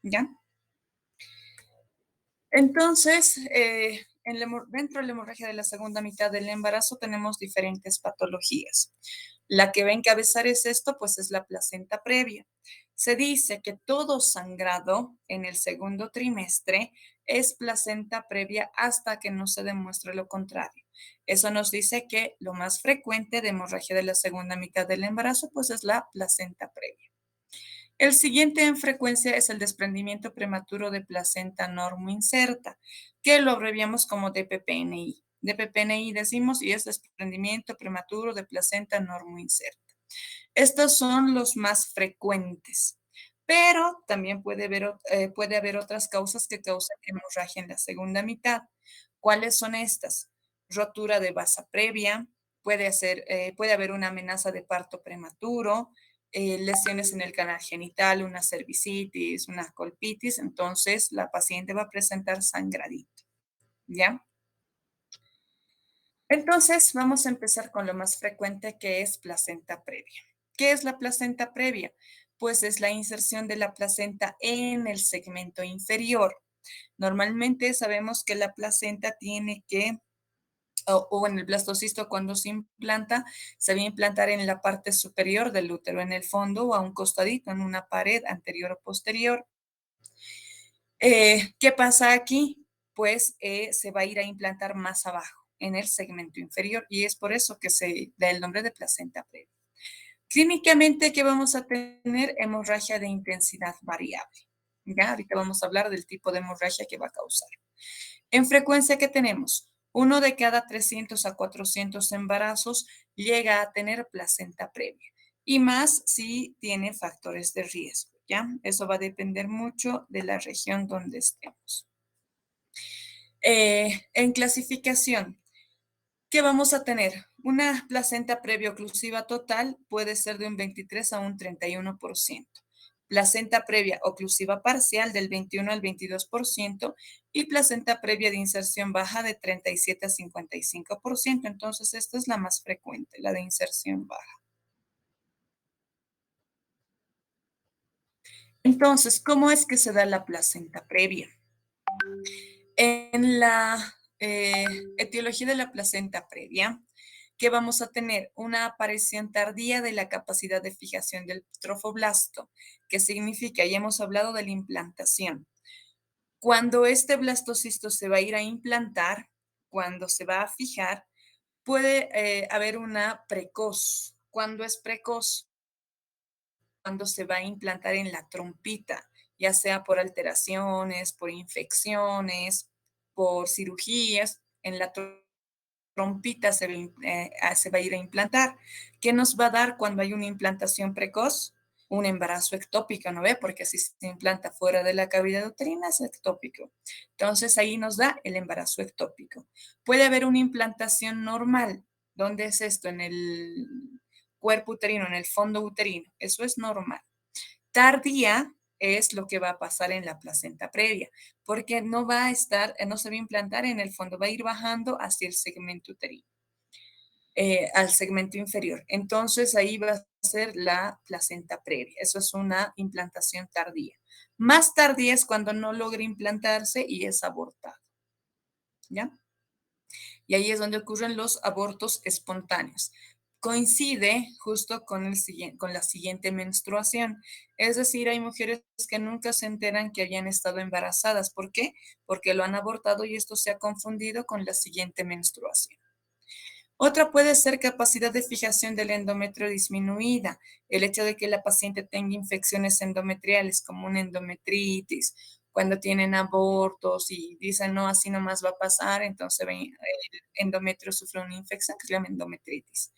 ¿ya? Entonces, dentro de la hemorragia de la segunda mitad del embarazo tenemos diferentes patologías. La que va a encabezar es esto, pues es la placenta previa. Se dice que todo sangrado en el segundo trimestre es placenta previa hasta que no se demuestre lo contrario. Eso nos dice que lo más frecuente de hemorragia de la segunda mitad del embarazo, pues es la placenta previa. El siguiente en frecuencia es el desprendimiento prematuro de placenta normoinserta, que lo abreviamos como DPPNI. DPPNI decimos y es desprendimiento prematuro de placenta normoinserta. Estos son los más frecuentes, pero también puede haber otras causas que causan hemorragia en la segunda mitad. ¿Cuáles son estas? Rotura de vasa previa, puede haber una amenaza de parto prematuro, lesiones en el canal genital, una cervicitis, una colpitis, entonces la paciente va a presentar sangradito, ¿ya? Entonces, vamos a empezar con lo más frecuente que es placenta previa. ¿Qué es la placenta previa? Pues es la inserción de la placenta en el segmento inferior. Normalmente sabemos que la placenta tiene que, o en el blastocisto cuando se implanta, se va a implantar en la parte superior del útero, en el fondo o a un costadito, en una pared anterior o posterior. ¿Qué pasa aquí? Pues se va a ir a implantar más abajo, en el segmento inferior, y es por eso que se da el nombre de placenta previa. Clínicamente, ¿qué vamos a tener? Hemorragia de intensidad variable. ¿Ya? Ahorita vamos a hablar del tipo de hemorragia que va a causar. En frecuencia, ¿qué tenemos? Uno de cada 300 a 400 embarazos llega a tener placenta previa, y más si tiene factores de riesgo, ¿ya? Eso va a depender mucho de la región donde estemos. En clasificación, ¿qué vamos a tener? Una placenta previa oclusiva total puede ser de un 23 a un 31%. Placenta previa oclusiva parcial del 21 al 22% y placenta previa de inserción baja de 37 a 55%. Entonces, esta es la más frecuente, la de inserción baja. Entonces, ¿cómo es que se da la placenta previa? En la etiología de la placenta previa, que vamos a tener una aparición tardía de la capacidad de fijación del trofoblasto, que significa, ya hemos hablado de la implantación. Cuando este blastocisto se va a ir a implantar, cuando se va a fijar, puede haber una precoz. ¿Cuándo es precoz? Cuando se va a implantar en la trompita, ya sea por alteraciones, por infecciones, por cirugías, en la trompita se va a ir a implantar. ¿Qué nos va a dar cuando hay una implantación precoz? Un embarazo ectópico, ¿no ve? Porque si se implanta fuera de la cavidad uterina es ectópico. Entonces ahí nos da el embarazo ectópico. Puede haber una implantación normal. ¿Dónde es esto? En el cuerpo uterino, en el fondo uterino. Eso es normal. Tardía es lo que va a pasar en la placenta previa, porque no va a estar, no se va a implantar en el fondo, va a ir bajando hacia el segmento uterino, al segmento inferior. Entonces ahí va a ser la placenta previa. Eso es una implantación tardía. Más tardía es cuando no logra implantarse y es abortado. ¿Ya? Y ahí es donde ocurren los abortos espontáneos. Coincide justo con la siguiente menstruación. Es decir, hay mujeres que nunca se enteran que habían estado embarazadas. ¿Por qué? Porque lo han abortado y esto se ha confundido con la siguiente menstruación. Otra puede ser capacidad de fijación del endometrio disminuida, el hecho de que la paciente tenga infecciones endometriales como una endometritis, cuando tienen abortos y dicen, no, así nomás va a pasar, entonces el endometrio sufre una infección que se llama endometritis.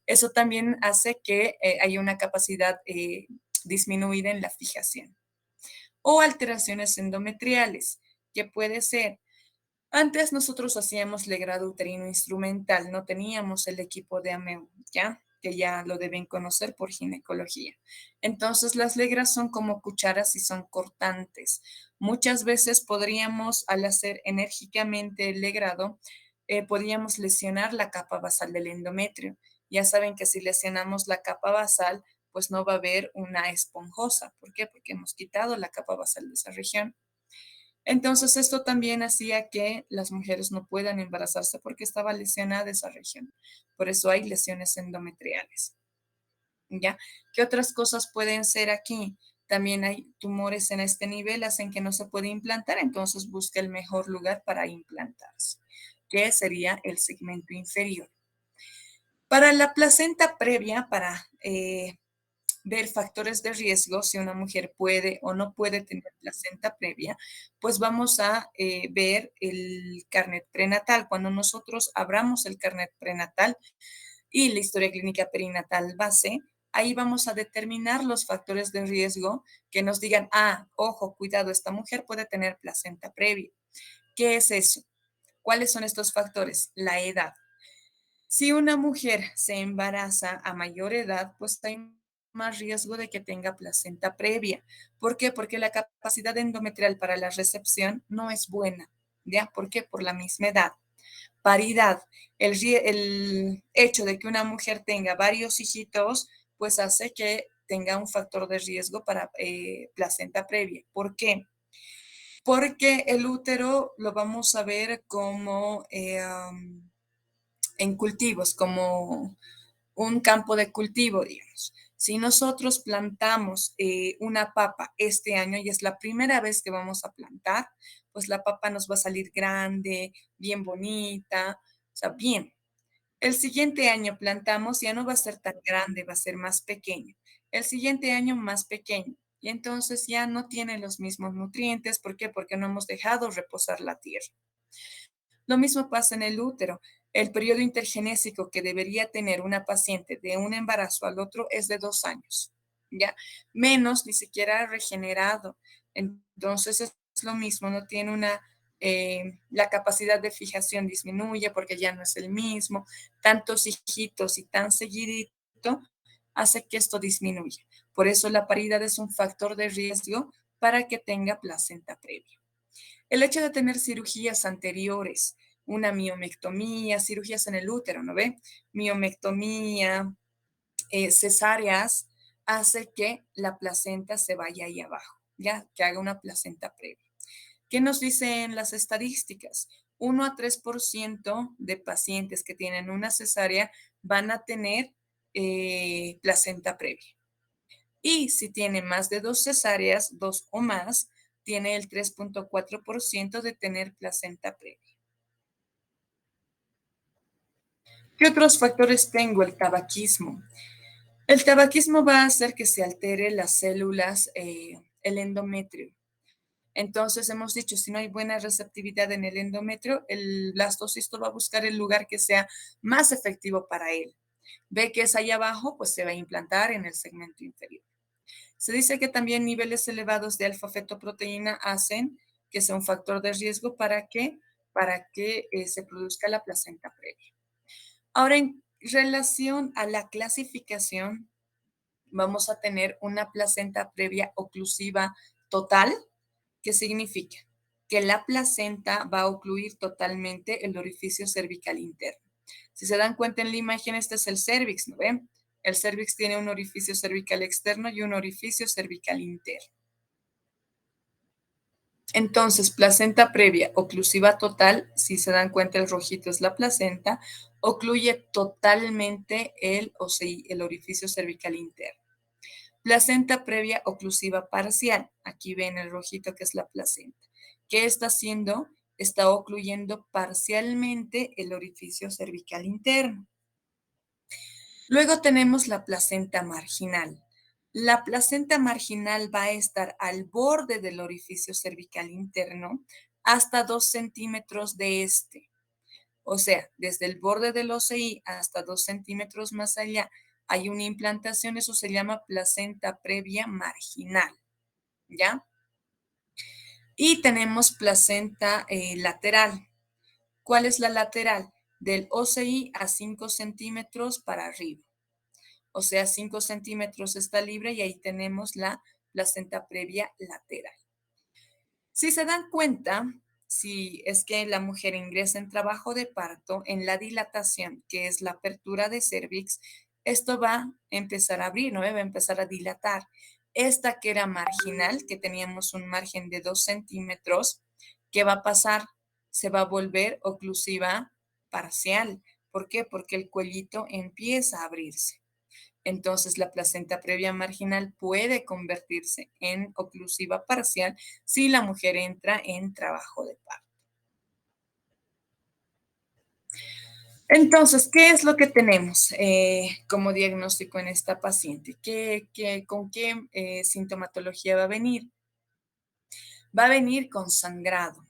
Eso también hace que haya una capacidad disminuida en la fijación. O alteraciones endometriales, que puede ser antes nosotros hacíamos legrado uterino instrumental, no teníamos el equipo de AMEU, ¿ya? Que ya lo deben conocer por ginecología. Entonces, las legras son como cucharas y son cortantes. Muchas veces podríamos, al hacer enérgicamente el legrado, podríamos lesionar la capa basal del endometrio. Ya saben que si lesionamos la capa basal, pues no va a haber una esponjosa. ¿Por qué? Porque hemos quitado la capa basal de esa región. Entonces, esto también hacía que las mujeres no puedan embarazarse porque estaba lesionada esa región. Por eso hay lesiones endometriales. ¿Ya? ¿Qué otras cosas pueden ser aquí? También hay tumores en este nivel, hacen que no se puede implantar, entonces busca el mejor lugar para implantarse, que sería el segmento inferior. Para la placenta previa, para ver factores de riesgo, si una mujer puede o no puede tener placenta previa, pues vamos a ver el carnet prenatal. Cuando nosotros abramos el carnet prenatal y la historia clínica perinatal base, ahí vamos a determinar los factores de riesgo que nos digan, ojo, cuidado, esta mujer puede tener placenta previa. ¿Qué es eso? ¿Cuáles son estos factores? La edad. Si una mujer se embaraza a mayor edad, pues hay más riesgo de que tenga placenta previa. ¿Por qué? Porque la capacidad endometrial para la recepción no es buena. ¿Ya? ¿Por qué? Por la misma edad. Paridad. El hecho de que una mujer tenga varios hijitos, pues hace que tenga un factor de riesgo para placenta previa. ¿Por qué? Porque el útero lo vamos a ver como en cultivos, como un campo de cultivo, digamos. Si nosotros plantamos una papa este año y es la primera vez que vamos a plantar, pues la papa nos va a salir grande, bien bonita, o sea, bien. El siguiente año plantamos, ya no va a ser tan grande, va a ser más pequeño. El siguiente año más pequeño. Y entonces ya no tiene los mismos nutrientes. ¿Por qué? Porque no hemos dejado reposar la tierra. Lo mismo pasa en el útero. El periodo intergenésico que debería tener una paciente de un embarazo al otro es de 2 años, ¿ya? Menos ni siquiera ha regenerado. Entonces es lo mismo, no tiene la capacidad de fijación disminuye porque ya no es el mismo. Tantos hijitos y tan seguidito hace que esto disminuya. Por eso la paridad es un factor de riesgo para que tenga placenta previa. El hecho de tener cirugías anteriores, una miomectomía, cirugías en el útero, ¿no ve? Miomectomía, cesáreas, hace que la placenta se vaya ahí abajo, ¿ya? Que haga una placenta previa. ¿Qué nos dicen las estadísticas? 1 a 3% de pacientes que tienen una cesárea van a tener placenta previa. Y si tiene más de 2 cesáreas, 2 o más, tiene el 3,4% de tener placenta previa. ¿Qué otros factores tengo? El tabaquismo. El tabaquismo va a hacer que se altere las células, el endometrio. Entonces hemos dicho, si no hay buena receptividad en el endometrio, el blastocisto va a buscar el lugar que sea más efectivo para él. Ve que es ahí abajo, pues se va a implantar en el segmento inferior. Se dice que también niveles elevados de alfa-fetoproteína hacen que sea un factor de riesgo para que se produzca la placenta previa. Ahora, en relación a la clasificación, vamos a tener una placenta previa oclusiva total, que significa que la placenta va a ocluir totalmente el orificio cervical interno. Si se dan cuenta en la imagen, este es el cervix, ¿no ven? El cervix tiene un orificio cervical externo y un orificio cervical interno. Entonces, placenta previa oclusiva total, si se dan cuenta el rojito es la placenta, ocluye totalmente el orificio cervical interno. Placenta previa oclusiva parcial, aquí ven el rojito que es la placenta. ¿Qué está haciendo? Está ocluyendo parcialmente el orificio cervical interno. Luego tenemos la placenta marginal. La placenta marginal va a estar al borde del orificio cervical interno hasta 2 centímetros de este. O sea, desde el borde del OCI hasta 2 centímetros más allá hay una implantación, eso se llama placenta previa marginal, ¿ya? Y tenemos placenta lateral. ¿Cuál es la lateral? Del OCI a 5 centímetros para arriba. O sea, 5 centímetros está libre y ahí tenemos la placenta previa lateral. Si se dan cuenta, si es que la mujer ingresa en trabajo de parto, en la dilatación, que es la apertura de cervix, esto va a empezar a abrir, ¿no? Va a empezar a dilatar. Esta que era marginal, que teníamos un margen de 2 centímetros, ¿qué va a pasar? Se va a volver oclusiva parcial. ¿Por qué? Porque el cuellito empieza a abrirse. Entonces, la placenta previa marginal puede convertirse en oclusiva parcial si la mujer entra en trabajo de parto. Entonces, ¿qué es lo que tenemos como diagnóstico en esta paciente? ¿Con qué sintomatología va a venir? Va a venir con sangrado.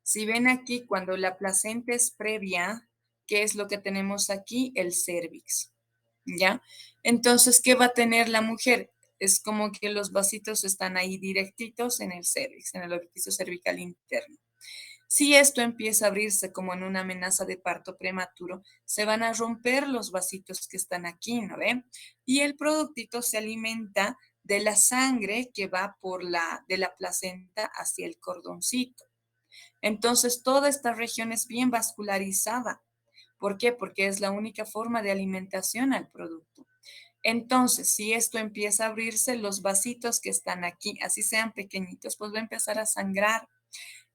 Si ven aquí, cuando la placenta es previa, ¿qué es lo que tenemos aquí? El cérvix, ¿ya? Entonces, ¿qué va a tener la mujer? Es como que los vasitos están ahí directitos en el cérvix, en el orificio cervical interno. Si esto empieza a abrirse como en una amenaza de parto prematuro, se van a romper los vasitos que están aquí, ¿no ven? Y el productito se alimenta de la sangre que va de la placenta hacia el cordoncito. Entonces, toda esta región es bien vascularizada. ¿Por qué? Porque es la única forma de alimentación al producto. Entonces, si esto empieza a abrirse, los vasitos que están aquí, así sean pequeñitos, pues va a empezar a sangrar.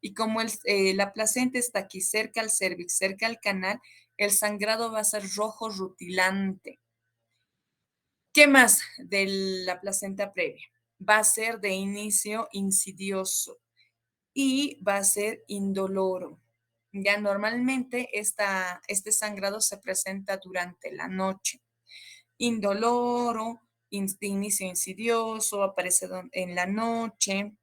Y como la placenta está aquí cerca al cérvix, cerca al canal, el sangrado va a ser rojo rutilante. ¿Qué más de la placenta previa? Va a ser de inicio insidioso y va a ser indoloro. Ya normalmente este sangrado se presenta durante la noche. Indoloro, de inicio insidioso, aparece en la noche,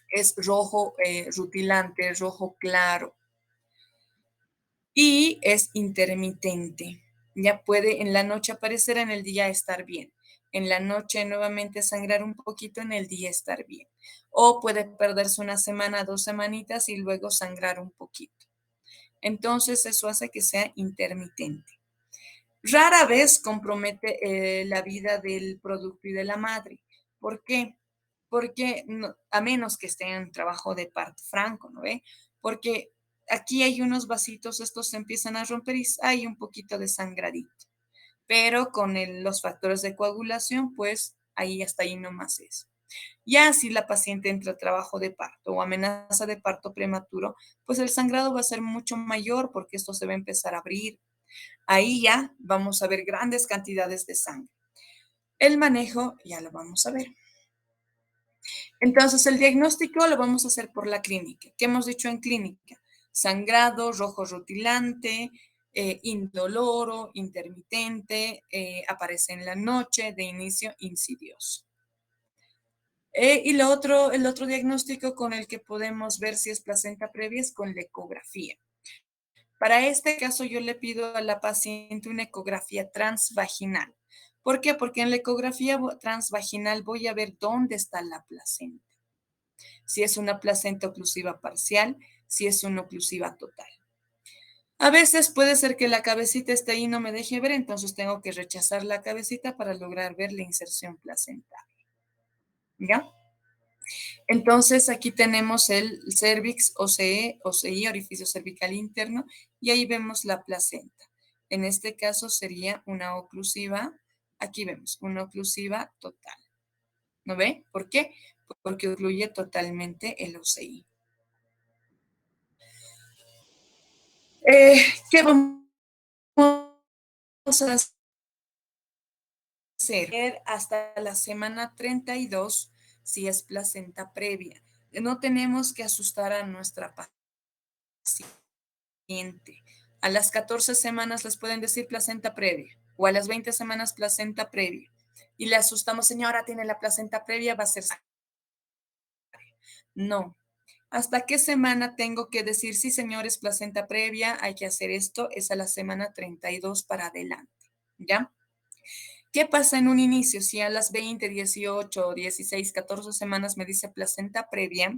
es rojo rutilante, rojo claro y es intermitente. Ya puede en la noche aparecer, en el día estar bien. En la noche nuevamente sangrar un poquito, en el día estar bien. O puede perderse una semana, 2 semanitas y luego sangrar un poquito. Entonces eso hace que sea intermitente. Rara vez compromete la vida del producto y de la madre. ¿Por qué? Porque a menos que esté en trabajo de parto franco, ¿no ve? Porque aquí hay unos vasitos, estos se empiezan a romper y hay un poquito de sangradito. Pero con los factores de coagulación, pues ahí hasta ahí nomás es. Ya si la paciente entra a trabajo de parto o amenaza de parto prematuro, pues el sangrado va a ser mucho mayor porque esto se va a empezar a abrir. Ahí ya vamos a ver grandes cantidades de sangre. El manejo ya lo vamos a ver. Entonces, el diagnóstico lo vamos a hacer por la clínica. ¿Qué hemos dicho en clínica? Sangrado, rojo rutilante, indoloro, intermitente, aparece en la noche, de inicio insidioso. Y el otro diagnóstico con el que podemos ver si es placenta previa es con la ecografía. Para este caso, yo le pido a la paciente una ecografía transvaginal. ¿Por qué? Porque en la ecografía transvaginal voy a ver dónde está la placenta. Si es una placenta oclusiva parcial, si es una oclusiva total. A veces puede ser que la cabecita esté ahí y no me deje ver, entonces tengo que rechazar la cabecita para lograr ver la inserción placentaria. ¿Ya? Entonces aquí tenemos el cervix, OCE, OCI, orificio cervical interno, y ahí vemos la placenta. En este caso sería una oclusiva, aquí vemos, una oclusiva total. ¿No ve? ¿Por qué? Porque ocluye totalmente el OCI. ¿Qué vamos a hacer? Hasta la semana 32, si es placenta previa. No tenemos que asustar a nuestra paciente. A las 14 semanas les pueden decir placenta previa o a las 20 semanas placenta previa. Y le asustamos, señora, tiene la placenta previa, va a ser. No. ¿Hasta qué semana tengo que decir, sí, señores, placenta previa, hay que hacer esto? Es a la semana 32 para adelante, ¿ya? ¿Qué pasa en un inicio? Si a las 20, 18, 16, 14 semanas me dice placenta previa,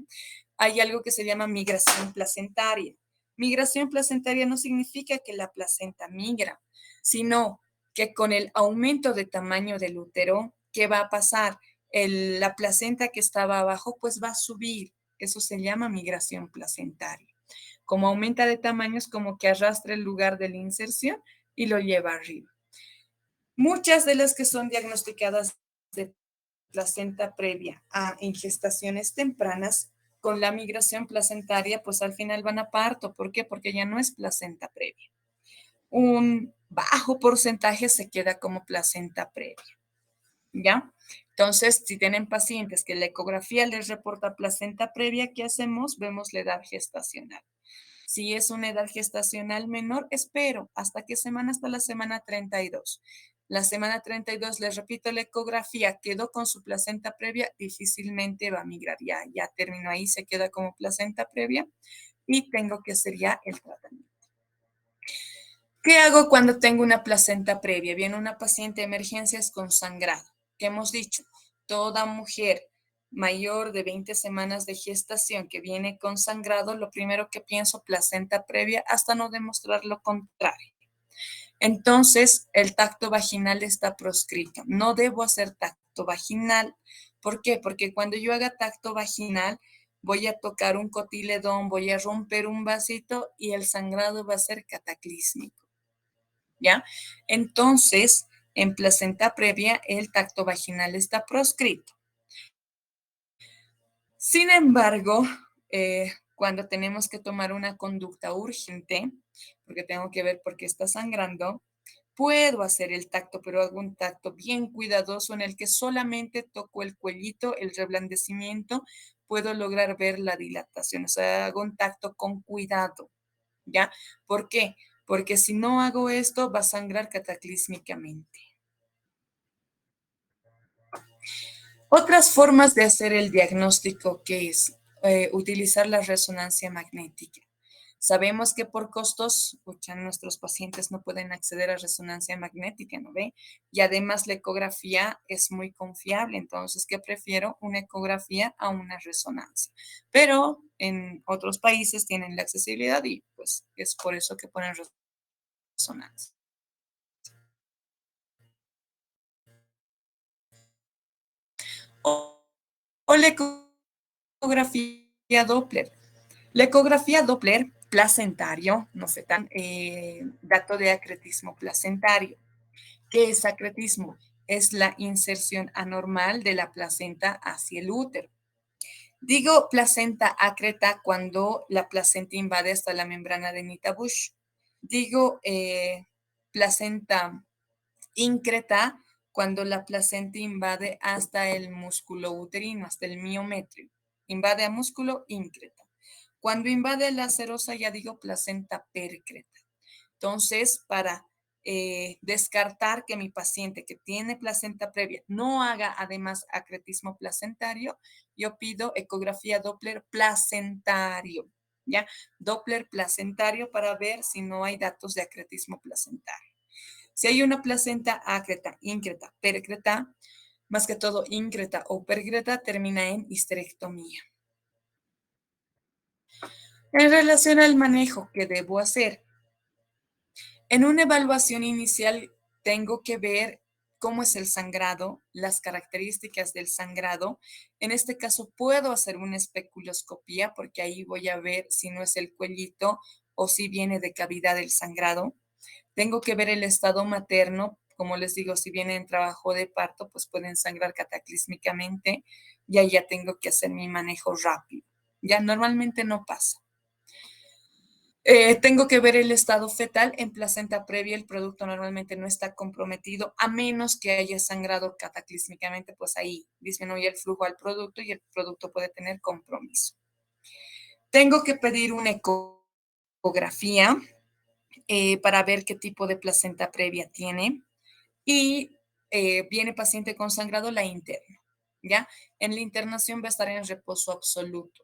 hay algo que se llama migración placentaria. Migración placentaria no significa que la placenta migra, sino que con el aumento de tamaño del útero, ¿qué va a pasar? La placenta que estaba abajo, pues va a subir. Eso se llama migración placentaria. Como aumenta de tamaño, es como que arrastra el lugar de la inserción y lo lleva arriba. Muchas de las que son diagnosticadas de placenta previa en gestaciones tempranas, con la migración placentaria, pues al final van a parto. ¿Por qué? Porque ya no es placenta previa. Un bajo porcentaje se queda como placenta previa, ¿ya? Entonces, si tienen pacientes que la ecografía les reporta placenta previa, ¿qué hacemos? Vemos la edad gestacional. Si es una edad gestacional menor, espero hasta qué semana, hasta la semana 32. La semana 32, les repito, la ecografía quedó con su placenta previa, difícilmente va a migrar. Ya terminó ahí, se queda como placenta previa y tengo que hacer ya el tratamiento. ¿Qué hago cuando tengo una placenta previa? Viene una paciente de emergencias con sangrado. ¿Qué hemos dicho? Toda mujer mayor de 20 semanas de gestación que viene con sangrado, lo primero que pienso, placenta previa, hasta no demostrar lo contrario. Entonces, el tacto vaginal está proscrito. No debo hacer tacto vaginal. ¿Por qué? Porque cuando yo haga tacto vaginal, voy a tocar un cotiledón, voy a romper un vasito y el sangrado va a ser cataclísmico. ¿Ya? Entonces, en placenta previa, el tacto vaginal está proscrito. Sin embargo, cuando tenemos que tomar una conducta urgente, porque tengo que ver por qué está sangrando, puedo hacer el tacto, pero hago un tacto bien cuidadoso en el que solamente toco el cuellito, el reblandecimiento, puedo lograr ver la dilatación, o sea, hago un tacto con cuidado, ¿ya? ¿Por qué? Porque si no hago esto, va a sangrar cataclísmicamente. Otras formas de hacer el diagnóstico, que es utilizar la resonancia magnética. Sabemos que por costos, nuestros pacientes no pueden acceder a resonancia magnética, ¿no ve? Y además la ecografía es muy confiable, entonces, ¿qué prefiero? Una ecografía a una resonancia. Pero en otros países tienen la accesibilidad y pues es por eso que ponen resonancia. O, o la ecografía Doppler. La ecografía Doppler placentario, no fetal, dato de acretismo placentario. ¿Qué es acretismo? Es la inserción anormal de la placenta hacia el útero. Digo placenta acreta cuando la placenta invade hasta la membrana de Nita-Bush. Digo placenta increta cuando la placenta invade hasta el músculo uterino, hasta el miometrio. Invade a músculo increta. Cuando invade la serosa, ya digo placenta percreta. Entonces, para descartar que mi paciente que tiene placenta previa no haga además acretismo placentario, yo pido ecografía Doppler placentario, ¿ya? Doppler placentario para ver si no hay datos de acretismo placentario. Si hay una placenta acreta, increta, percreta, más que todo increta o percreta, termina en histerectomía. En relación al manejo que debo hacer, en una evaluación inicial tengo que ver cómo es el sangrado, las características del sangrado. En este caso puedo hacer una especuloscopía porque ahí voy a ver si no es el cuellito o si viene de cavidad el sangrado. Tengo que ver el estado materno. Como les digo, si viene en trabajo de parto, pues pueden sangrar cataclísmicamente y ahí ya tengo que hacer mi manejo rápido. Ya normalmente no pasa. Tengo que ver el estado fetal. En placenta previa el producto normalmente no está comprometido, a menos que haya sangrado cataclísmicamente, pues ahí disminuye el flujo al producto y el producto puede tener compromiso. Tengo que pedir una ecografía para ver qué tipo de placenta previa tiene y viene paciente con sangrado, la interno, ¿ya? En la internación va a estar en reposo absoluto.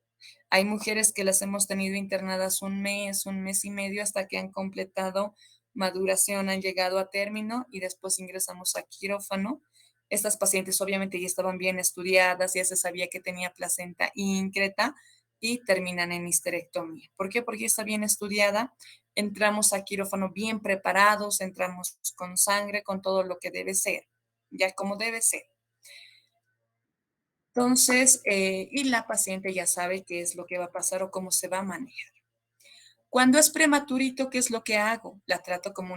Hay mujeres que las hemos tenido internadas un mes y medio hasta que han completado maduración, han llegado a término y después ingresamos a quirófano. Estas pacientes obviamente ya estaban bien estudiadas, ya se sabía que tenía placenta increta y terminan en histerectomía. ¿Por qué? Porque está bien estudiada. Entramos a quirófano bien preparados, entramos con sangre, con todo lo que debe ser, ya como debe ser. Entonces, y la paciente ya sabe qué es lo que va a pasar o cómo se va a manejar. Cuando es prematurito, ¿qué es lo que hago? La trato como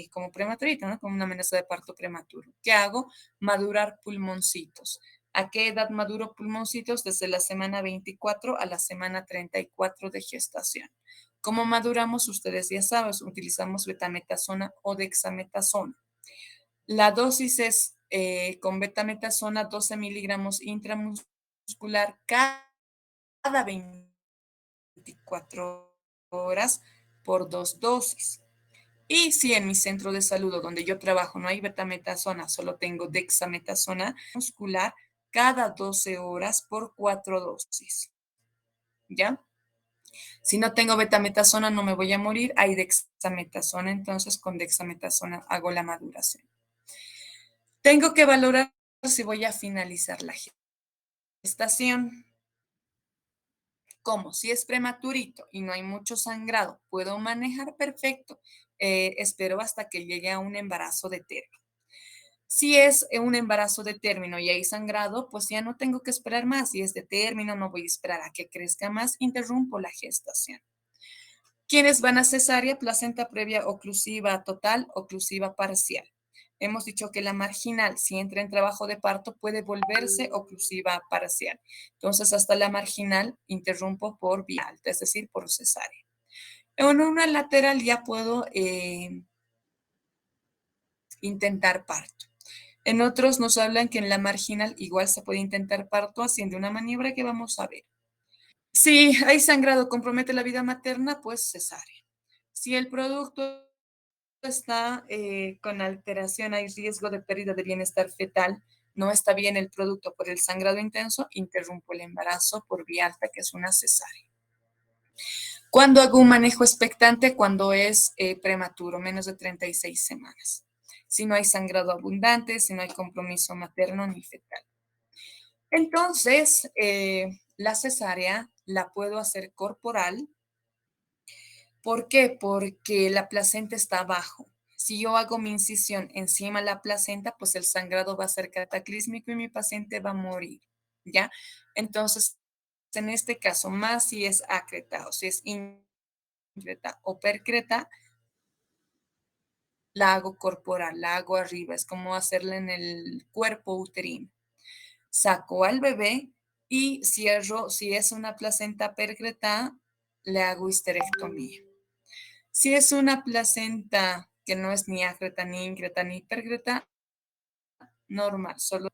como prematurito, ¿no? Como una amenaza de parto prematuro. ¿Qué hago? Madurar pulmoncitos. ¿A qué edad maduro pulmoncitos? Desde la semana 24 a la semana 34 de gestación. ¿Cómo maduramos? Ustedes ya saben, utilizamos betametasona o dexametasona. La dosis es con betametasona 12 miligramos intramuscular cada 24 horas por 2 dosis. Y si en mi centro de salud o donde yo trabajo no hay betametasona, solo tengo dexametasona muscular cada 12 horas por 4 dosis. ¿Ya? Si no tengo betametasona no me voy a morir, hay dexametasona, entonces con dexametasona hago la maduración. Tengo que valorar si voy a finalizar la gestación. ¿Cómo? Si es prematurito y no hay mucho sangrado, puedo manejar perfecto. Espero hasta que llegue a un embarazo de término. Si es un embarazo de término y hay sangrado, pues ya no tengo que esperar más. Si es de término, no voy a esperar a que crezca más, interrumpo la gestación. ¿Quiénes van a cesárea? Placenta previa oclusiva total, oclusiva parcial. Hemos dicho que la marginal, si entra en trabajo de parto, puede volverse oclusiva parcial. Entonces, hasta la marginal interrumpo por vía alta, es decir, por cesárea. En una lateral ya puedo intentar parto. En otros nos hablan que en la marginal igual se puede intentar parto haciendo una maniobra que vamos a ver. Si hay sangrado, compromete la vida materna, pues cesárea. Si el producto está con alteración, hay riesgo de pérdida de bienestar fetal, no está bien el producto por el sangrado intenso, interrumpo el embarazo por vía alta, que es una cesárea. ¿Cuándo hago un manejo expectante? Cuando es prematuro, menos de 36 semanas. Si no hay sangrado abundante, si no hay compromiso materno ni fetal. Entonces, la cesárea la puedo hacer corporal. ¿Por qué? Porque la placenta está abajo. Si yo hago mi incisión encima de la placenta, pues el sangrado va a ser cataclísmico y mi paciente va a morir, ¿ya? Entonces, en este caso, más si es acreta o si es increta o percreta, la hago corporal, la hago arriba, es como hacerla en el cuerpo uterino. Saco al bebé y cierro, si es una placenta percreta, le hago histerectomía. Si es una placenta que no es ni acreta, ni increta, ni hipercreta, normal, solo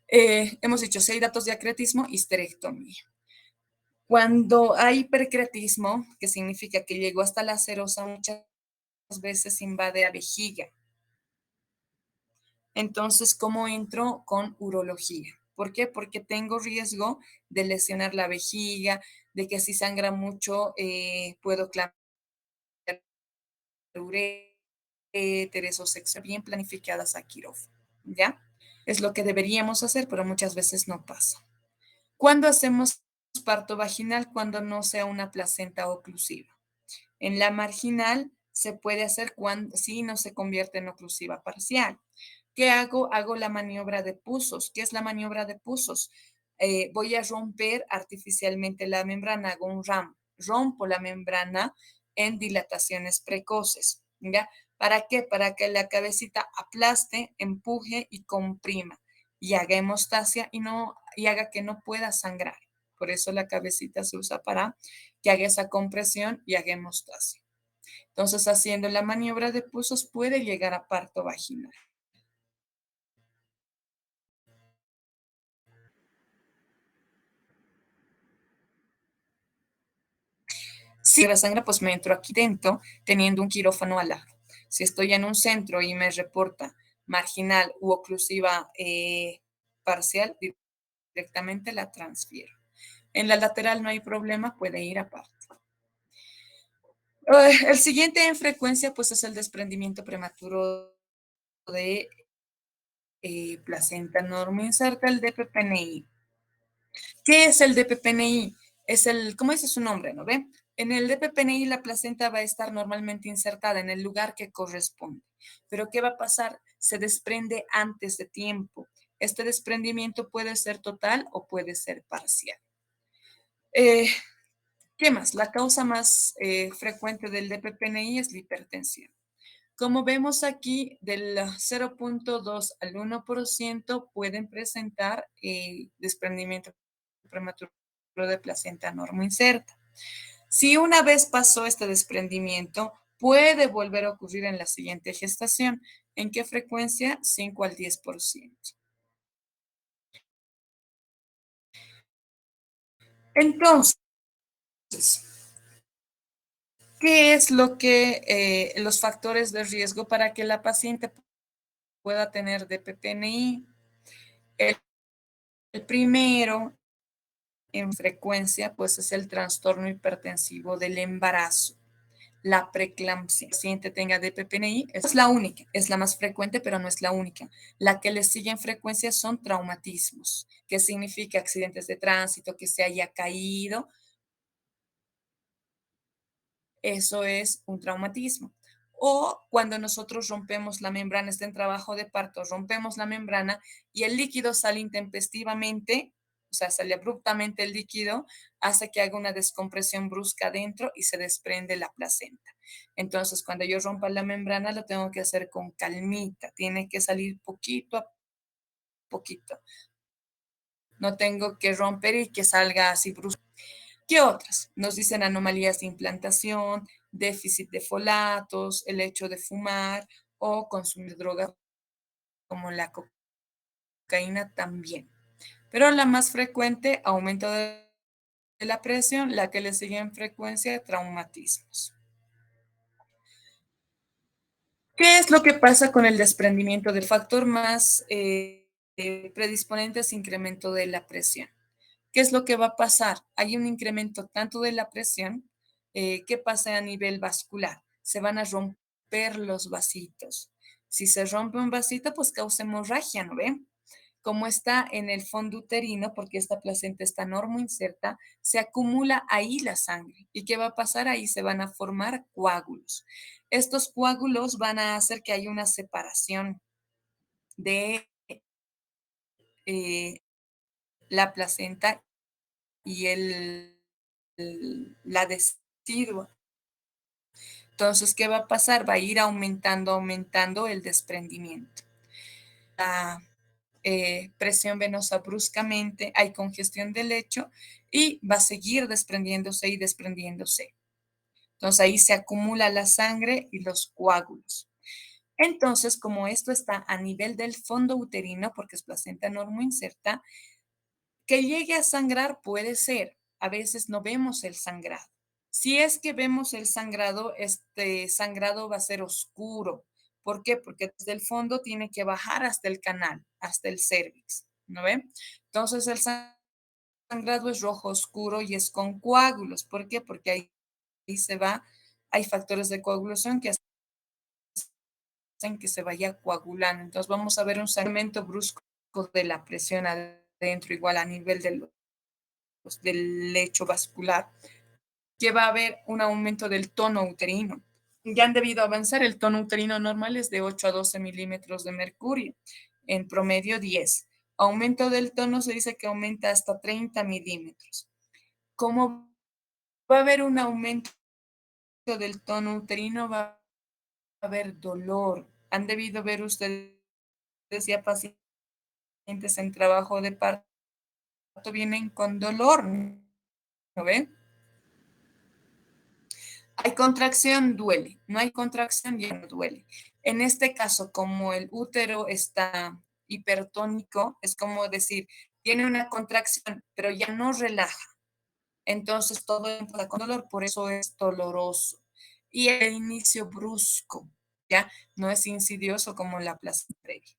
hemos dicho, si hay datos de acretismo, histerectomía. Cuando hay hipercretismo, que significa que llegó hasta la serosa, muchas veces invade la vejiga. Entonces, ¿cómo entro con urología? ¿Por qué? Porque tengo riesgo de lesionar la vejiga, de que si sangra mucho puedo clavar uréteres o sexo bien planificadas a quirófano, ¿ya? Es lo que deberíamos hacer, pero muchas veces no pasa. ¿Cuándo hacemos parto vaginal? Cuando no sea una placenta oclusiva. En la marginal se puede hacer cuando si no se convierte en oclusiva parcial. ¿Qué hago? Hago la maniobra de Pusos. ¿Qué es la maniobra de Pusos? Voy a romper artificialmente la membrana, hago un RAM. Rompo la membrana en dilataciones precoces. ¿Ya? ¿Para qué? Para que la cabecita aplaste, empuje y comprima y haga hemostasia y haga que no pueda sangrar. Por eso la cabecita se usa para que haga esa compresión y haga hemostasia. Entonces, haciendo la maniobra de Pusos puede llegar a parto vaginal. Si la sangre, pues me entro aquí dentro teniendo un quirófano al lado. Si estoy en un centro y me reporta marginal u oclusiva parcial, directamente la transfiero. En la lateral no hay problema, puede ir aparte. El siguiente en frecuencia, pues es el desprendimiento prematuro de placenta normoinserta, el DPPNI. ¿Qué es el DPPNI? Es ¿cómo dice su nombre, no ve? En el DPPNI la placenta va a estar normalmente insertada en el lugar que corresponde. Pero ¿qué va a pasar? Se desprende antes de tiempo. Este desprendimiento puede ser total o puede ser parcial. Eh, ¿Qué más? La causa más frecuente del DPPNI es la hipertensión. Como vemos aquí, del 0,2 al 1% pueden presentar desprendimiento prematuro de placenta normoinserta. Si una vez pasó este desprendimiento, puede volver a ocurrir en la siguiente gestación. ¿En qué frecuencia? 5 al 10%. Entonces, ¿qué es lo que los factores de riesgo para que la paciente pueda tener DPPNI? El, el primero en frecuencia, pues es el trastorno hipertensivo del embarazo, la preeclampsia. El paciente tenga DPPNI es la única, es la más frecuente, pero no es la única. La que le sigue en frecuencia son traumatismos, que significa accidentes de tránsito, que se haya caído. Eso es un traumatismo. O cuando nosotros rompemos la membrana, está en trabajo de parto, rompemos la membrana y el líquido sale intempestivamente, o sea, sale abruptamente el líquido, hace que haga una descompresión brusca dentro y se desprende la placenta. Entonces, cuando yo rompa la membrana, lo tengo que hacer con calmita, tiene que salir poquito a poquito. No tengo que romper y que salga así brusco. ¿Qué otras? Nos dicen anomalías de implantación, déficit de folatos, el hecho de fumar o consumir drogas como la cocaína también. Pero la más frecuente, aumento de la presión, la que le sigue en frecuencia, traumatismos. ¿Qué es lo que pasa con el desprendimiento del factor más predisponente es incremento de la presión? ¿Qué es lo que va a pasar? Hay un incremento tanto de la presión, ¿qué pasa a nivel vascular? Se van a romper los vasitos. Si se rompe un vasito, pues causa hemorragia, ¿no ven? Como está en el fondo uterino, porque esta placenta está normoinserta, se acumula ahí la sangre. ¿Y qué va a pasar? Ahí se van a formar coágulos. Estos coágulos van a hacer que haya una separación de eh, la placenta y la decidua. Entonces, ¿qué va a pasar? Va a ir aumentando el desprendimiento. La presión venosa bruscamente, hay congestión del lecho y va a seguir desprendiéndose y desprendiéndose. Entonces, ahí se acumula la sangre y los coágulos. Entonces, como esto está a nivel del fondo uterino, porque es placenta normoinserta, que llegue a sangrar puede ser. A veces no vemos el sangrado. Si es que vemos el sangrado, este sangrado va a ser oscuro. ¿Por qué? Porque desde el fondo tiene que bajar hasta el canal, hasta el cervix, ¿no ven? Entonces el sangrado es rojo oscuro y es con coágulos. ¿Por qué? Porque ahí se va, hay factores de coagulación que hacen que se vaya coagulando. Entonces vamos a ver un segmento brusco de la presión adentro, igual a nivel del lecho vascular, que va a haber un aumento del tono uterino. Ya han debido avanzar, el tono uterino normal es de 8 a 12 milímetros de mercurio, en promedio 10. Aumento del tono se dice que aumenta hasta 30 milímetros. Como va a haber un aumento del tono uterino, va a haber dolor. Han debido ver ustedes ya pacientes en trabajo de parto vienen con dolor, ¿no ven? Hay contracción, duele. No hay contracción, ya no duele. En este caso, como el útero está hipertónico, es como decir, tiene una contracción, pero ya no relaja. Entonces todo entra con dolor, por eso es doloroso. Y el inicio brusco, ¿ya? No es insidioso como la placenta previa.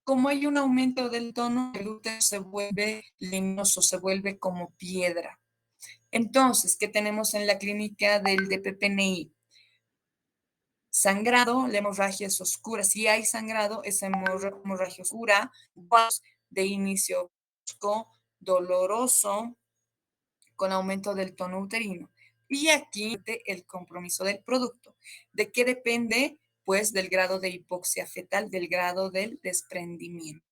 Como hay un aumento del tono, el útero se vuelve leñoso, se vuelve como piedra. Entonces, ¿qué tenemos en la clínica del DPPNI? Sangrado, la hemorragia es oscura. Si hay sangrado, es hemorragia oscura, de inicio brusco, doloroso, con aumento del tono uterino. Y aquí el compromiso del producto. ¿De qué depende? Pues del grado de hipoxia fetal, del grado del desprendimiento.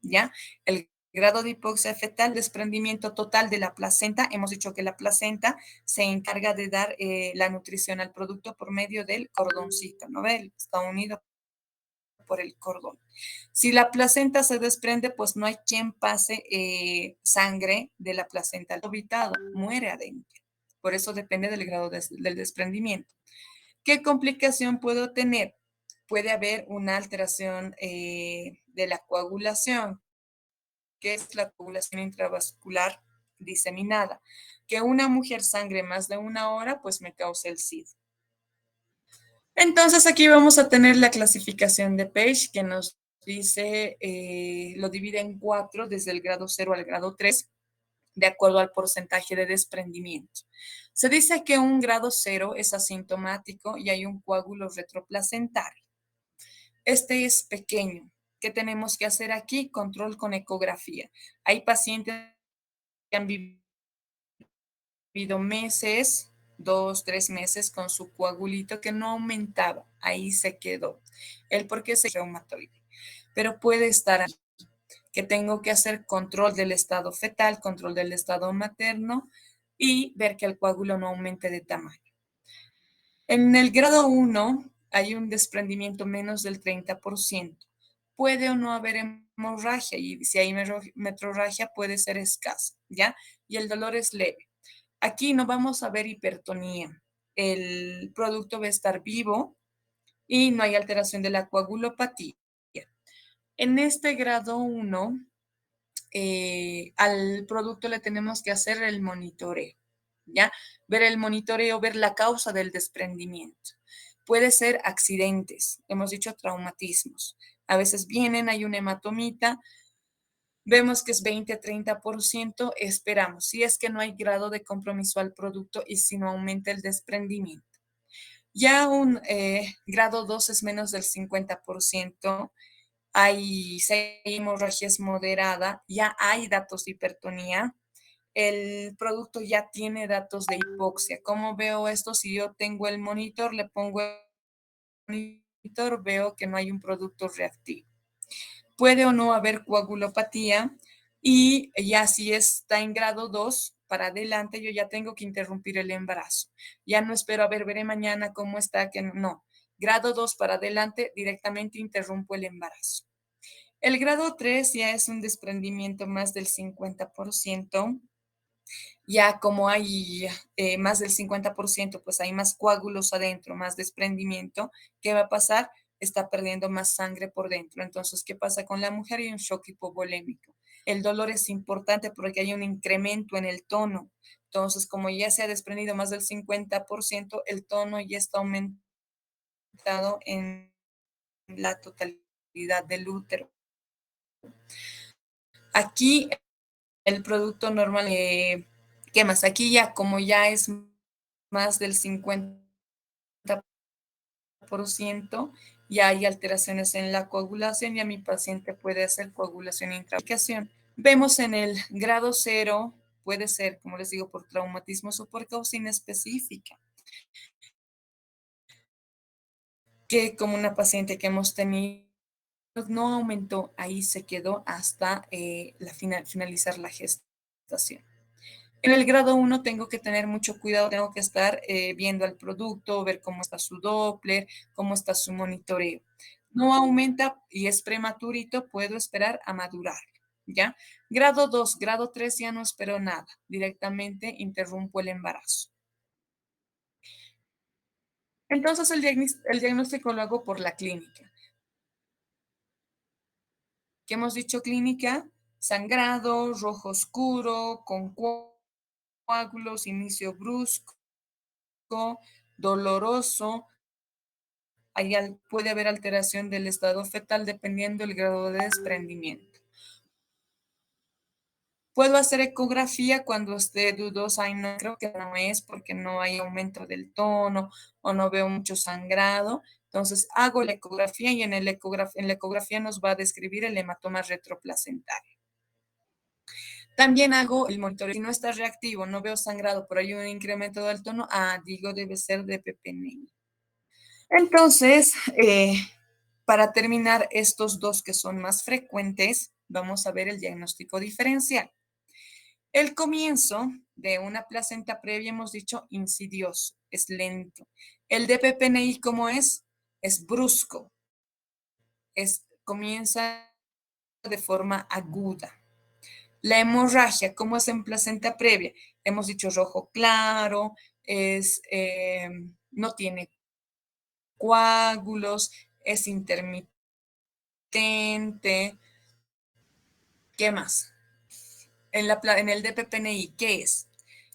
¿Ya? El Grado de hipoxia fetal, desprendimiento total de la placenta. Hemos dicho que la placenta se encarga de dar la nutrición al producto por medio del cordoncito, ¿no ve? Está unido por el cordón. Si la placenta se desprende, pues no hay quien pase sangre de la placenta al ovitado, muere adentro. Por eso depende del grado del desprendimiento. ¿Qué complicación puedo tener? Puede haber una alteración de la coagulación, que es la coagulación intravascular diseminada. Que una mujer sangre más de una hora, pues me causa el SID. Entonces aquí vamos a tener la clasificación de Page que nos dice, lo divide en 4 desde el grado 0 al grado 3 de acuerdo al porcentaje de desprendimiento. Se dice que un grado 0 es asintomático y hay un coágulo retroplacentario. Este es pequeño. ¿Qué tenemos que hacer aquí? Control con ecografía. Hay pacientes que han vivido meses, 2, 3 meses con su coagulito que no aumentaba. Ahí se quedó. El por qué se reumatoide. Pero puede estar ahí. Que tengo que hacer control del estado fetal, control del estado materno y ver que el coágulo no aumente de tamaño. En el grado 1 hay un desprendimiento menos del 30%. Puede o no haber hemorragia y si hay metrorragia puede ser escasa, ¿ya? Y el dolor es leve. Aquí no vamos a ver hipertonía. El producto va a estar vivo y no hay alteración de la coagulopatía. En este grado 1, al producto le tenemos que hacer el monitoreo, ¿ya? Ver el monitoreo, ver la causa del desprendimiento. Puede ser accidentes, hemos dicho traumatismos. A veces vienen, hay una hematomita, vemos que es 20-30%, esperamos. Si es que no hay grado de compromiso al producto y si no aumenta el desprendimiento. Ya un grado 2 es menos del 50%, hay hemorragia es moderada, ya hay datos de hipertonía, el producto ya tiene datos de hipoxia. ¿Cómo veo esto? Si yo tengo el monitor, le pongo el monitor, veo que no hay un producto reactivo. Puede o no haber coagulopatía y ya si está en grado 2 para adelante, yo ya tengo que interrumpir el embarazo. Ya no espero a ver, veré mañana cómo está, que no. Grado 2 para adelante, directamente interrumpo el embarazo. El grado 3 ya es un desprendimiento más del 50%. Ya como hay más del 50%, pues hay más coágulos adentro, más desprendimiento. ¿Qué va a pasar? Está perdiendo más sangre por dentro. Entonces, ¿qué pasa con la mujer? Hay un shock hipovolémico. El dolor es importante porque hay un incremento en el tono. Entonces, como ya se ha desprendido más del 50%, el tono ya está aumentado en la totalidad del útero. Aquí el producto normal, ¿qué más? Aquí ya, como ya es más del 50%, ya hay alteraciones en la coagulación y a mi paciente puede hacer coagulación intraplicación. Vemos en el grado 0, puede ser, como les digo, por traumatismos o por causa inespecífica. Que como una paciente que hemos tenido no aumentó, ahí se quedó hasta finalizar la gestación. En el grado 1 tengo que tener mucho cuidado, tengo que estar viendo al producto, ver cómo está su Doppler, cómo está su monitoreo. No aumenta y es prematurito, puedo esperar a madurar, ¿ya? Grado 2, grado 3 ya no espero nada, directamente interrumpo el embarazo. Entonces el diagnóstico lo hago por la clínica. ¿Qué hemos dicho clínica? Sangrado, rojo oscuro, con coágulos, inicio brusco, doloroso. Puede haber alteración del estado fetal dependiendo del grado de desprendimiento. Puedo hacer ecografía cuando esté dudosa y no creo que no es porque no hay aumento del tono o no veo mucho sangrado. Entonces hago la ecografía y en la ecografía nos va a describir el hematoma retroplacentario. También hago el monitoreo. Si no está reactivo, no veo sangrado, pero hay un incremento del tono, digo, debe ser de pepenemia. Entonces, para terminar, estos dos que son más frecuentes, vamos a ver el diagnóstico diferencial. El comienzo de una placenta previa, hemos dicho, insidioso, es lento. El DPPNI, ¿cómo es? Es brusco, comienza de forma aguda. La hemorragia, ¿cómo es en placenta previa? Hemos dicho rojo claro, no tiene coágulos, es intermitente. ¿Qué más? En el DPPNI, ¿qué es?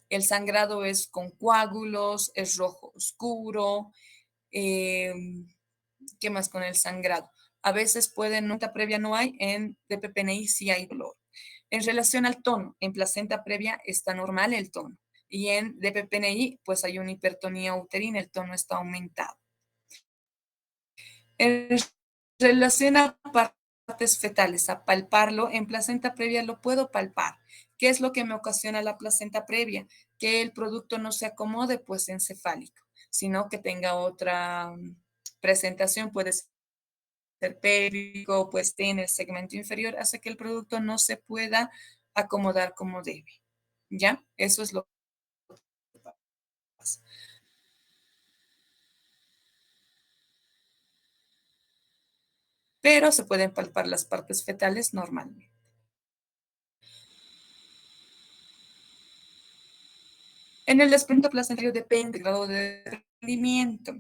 El sangrado es con coágulos, es rojo oscuro. eh, ¿Qué más con el sangrado? A veces en nota previa no hay, en DPPNI sí hay dolor. En relación al tono, en placenta previa está normal el tono. Y en DPPNI, pues hay una hipertonía uterina, el tono está aumentado. En relación a partes fetales, a palparlo, en placenta previa lo puedo palpar. ¿Qué es lo que me ocasiona la placenta previa? Que el producto no se acomode pues encefálico, sino que tenga otra presentación, puede ser pélvico, pues tiene el segmento inferior, hace que el producto no se pueda acomodar como debe. ¿Ya? Eso es lo que pasa. Pero se pueden palpar las partes fetales normalmente. En el desprendimiento placentario depende del grado de desprendimiento.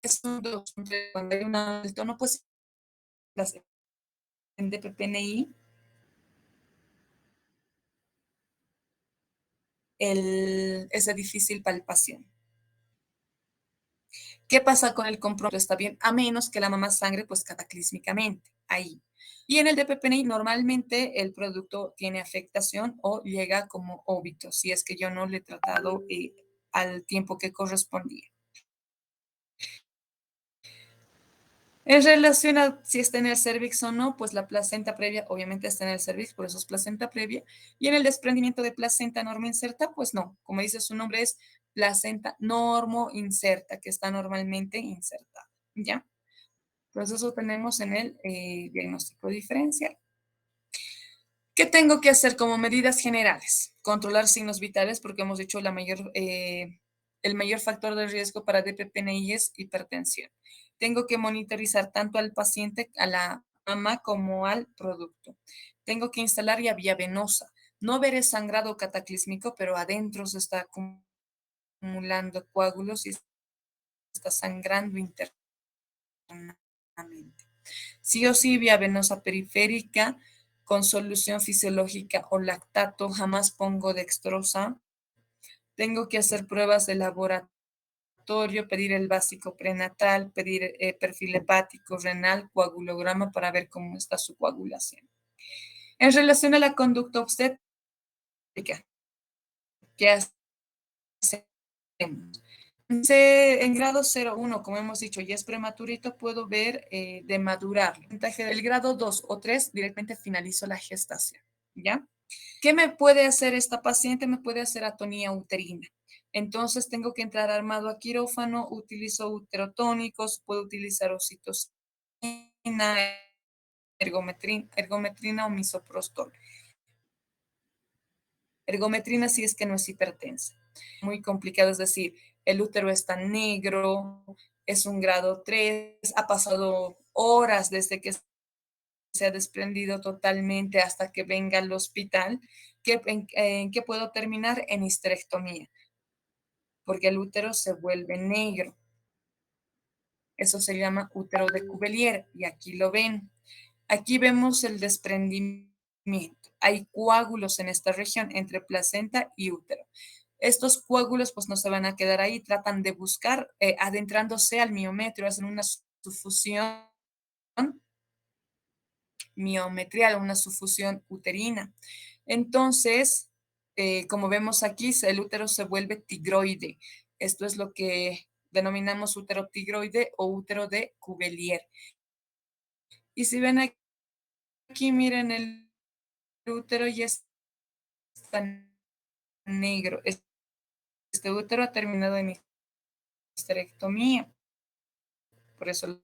Es un dos, cuando hay una el tono, pues en DPPNI, es de difícil palpación. ¿Qué pasa con el compromiso? Está bien, a menos que la mamá sangre, pues cataclísmicamente, ahí. Y en el DPPNI normalmente el producto tiene afectación o llega como óbito, si es que yo no le he tratado al tiempo que correspondía. En relación a si está en el cervix o no, pues la placenta previa obviamente está en el cervix, por eso es placenta previa. Y en el desprendimiento de placenta normo inserta, pues no. Como dice su nombre, es placenta normo inserta, que está normalmente insertada. ¿Ya? Pues eso tenemos en el diagnóstico diferencial. ¿Qué tengo que hacer como medidas generales? Controlar signos vitales, porque hemos dicho el mayor factor de riesgo para DPPNI es hipertensión. Tengo que monitorizar tanto al paciente, a la mamá, como al producto. Tengo que instalar ya vía venosa. No ver el sangrado cataclísmico, pero adentro se está acumulando coágulos y está sangrando internamente. Sí o sí, vía venosa periférica con solución fisiológica o lactato, jamás pongo dextrosa. Tengo que hacer pruebas de laboratorio, pedir el básico prenatal, pedir perfil hepático, renal, coagulograma para ver cómo está su coagulación. En relación a la conducta obstétrica, ¿qué hacemos? En grado 0,1, como hemos dicho, ya es prematurito, puedo ver de madurar. El grado 2 o 3, directamente finalizo la gestación. ¿Ya? ¿Qué me puede hacer esta paciente? Me puede hacer atonía uterina. Entonces tengo que entrar armado a quirófano, utilizo uterotónicos, puedo utilizar oxitocina, ergometrina o misoprostol. Ergometrina si es que no es hipertensa. Muy complicado, es decir, el útero está negro, es un grado 3, ha pasado horas desde que se ha desprendido totalmente hasta que venga al hospital. ¿En qué puedo terminar? En histerectomía, porque el útero se vuelve negro. Eso se llama útero de Cuvier y aquí lo ven. Aquí vemos el desprendimiento. Hay coágulos en esta región entre placenta y útero. Estos coágulos pues no se van a quedar ahí, tratan de buscar, adentrándose al miometrio, hacen una sufusión miometrial, una sufusión uterina. Entonces, como vemos aquí, el útero se vuelve tigroide. Esto es lo que denominamos útero tigroide o útero de Cuvier. Y si ven aquí, miren, el útero ya está negro. Este útero ha terminado en histerectomía. Por eso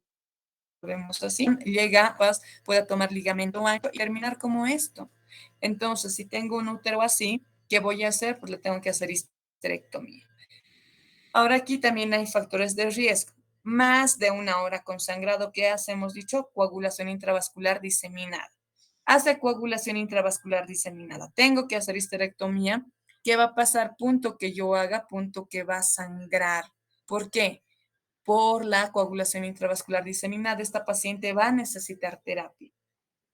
vemos así, llega, pueda tomar ligamento ancho y terminar como esto. Entonces, si tengo un útero así, ¿qué voy a hacer? Pues le tengo que hacer histerectomía. Ahora aquí también hay factores de riesgo. Más de una hora con sangrado, ¿qué hacemos? Dicho, coagulación intravascular diseminada. Hace coagulación intravascular diseminada. Tengo que hacer histerectomía. ¿Qué va a pasar? Punto que yo haga, punto que va a sangrar. ¿Por qué? Por la coagulación intravascular diseminada. Esta paciente va a necesitar terapia.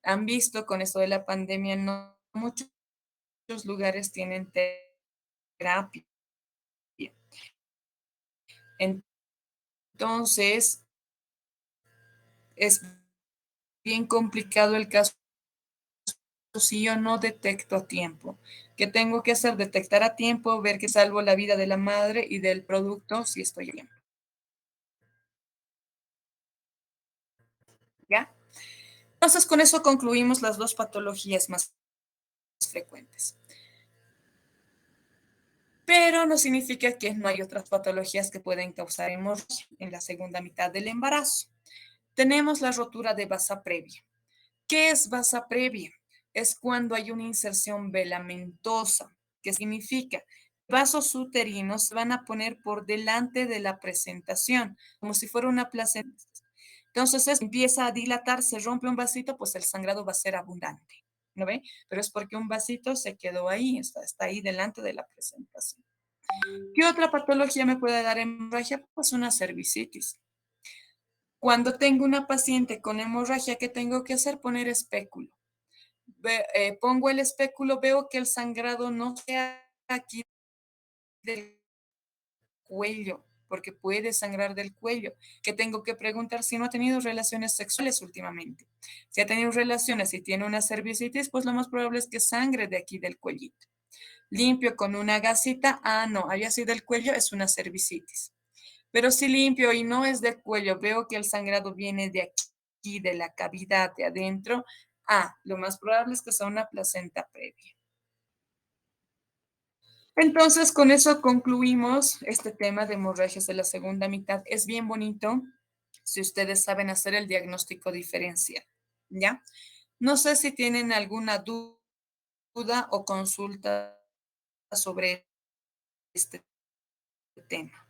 Han visto con esto de la pandemia, no muchos lugares tienen terapia. Entonces, es bien complicado el caso si yo no detecto a tiempo. ¿Qué tengo que hacer? Detectar a tiempo, ver que salvo la vida de la madre y del producto si estoy bien. ¿Ya? Entonces, con eso concluimos las dos patologías más frecuentes. Pero no significa que no hay otras patologías que pueden causar hemorragia en la segunda mitad del embarazo. Tenemos la rotura de vasa previa. ¿Qué es vasa previa? Es cuando hay una inserción velamentosa, que significa vasos uterinos se van a poner por delante de la presentación, como si fuera una placenta. Entonces empieza a dilatar, se rompe un vasito, pues el sangrado va a ser abundante, ¿no ve? Pero es porque un vasito se quedó ahí, está ahí delante de la presentación. ¿Qué otra patología me puede dar hemorragia? Pues una cervicitis. Cuando tengo una paciente con hemorragia, ¿qué tengo que hacer? Poner espéculo. Pongo el espéculo, veo que el sangrado no sea aquí del cuello, porque puede sangrar del cuello. Que tengo que preguntar si no ha tenido relaciones sexuales últimamente. Si ha tenido relaciones y tiene una cervicitis, pues lo más probable es que sangre de aquí del cuellito. Limpio con una gasita, no, había sido del cuello, es una cervicitis. Pero si limpio y no es del cuello, veo que el sangrado viene de aquí, de la cavidad de adentro, lo más probable es que sea una placenta previa. Entonces, con eso concluimos este tema de hemorragias de la segunda mitad. Es bien bonito si ustedes saben hacer el diagnóstico diferencial, ¿ya? No sé si tienen alguna duda o consulta sobre este tema.